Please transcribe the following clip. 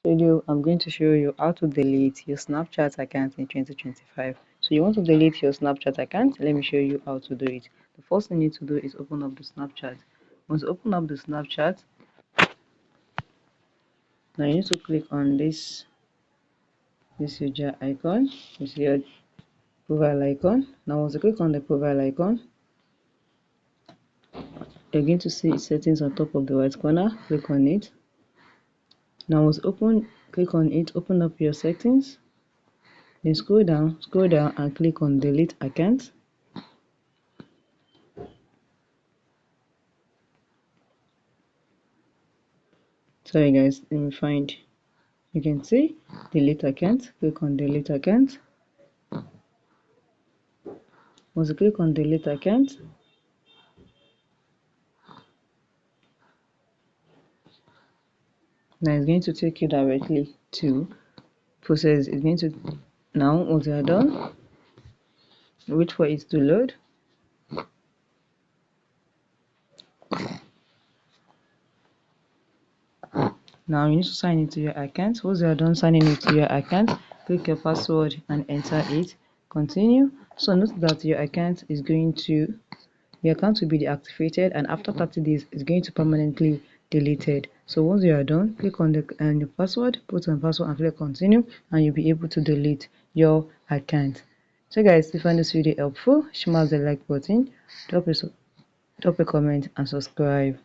Video, I'm going to show you how to delete your Snapchat account in 2025. So you want to delete your Snapchat account? Let me show you how to do it. The first thing you need to do is open up the Snapchat. Once you open up the Snapchat, now you need to click on this user icon. You see your profile icon. Now once you click on the profile icon, you're going to see settings on top of the right corner. Click on it. Now once click on it, open up your settings. Then scroll down and click on delete account. Sorry guys, let me find. You can see delete account. Click on delete account. Once you click on delete account, now it's going to take you directly to process. It's going to now once you are done, wait for it to load. Now you need to sign into your account. Once you are done signing into your account, click your password and enter it. Continue. So note that your account will be deactivated, and after 30 days it's going to permanently deleted. So once you are done, click on your password, put on password and click continue, and you'll be able to delete your account. So guys, if you find this video helpful, smash the like button, drop a comment and subscribe.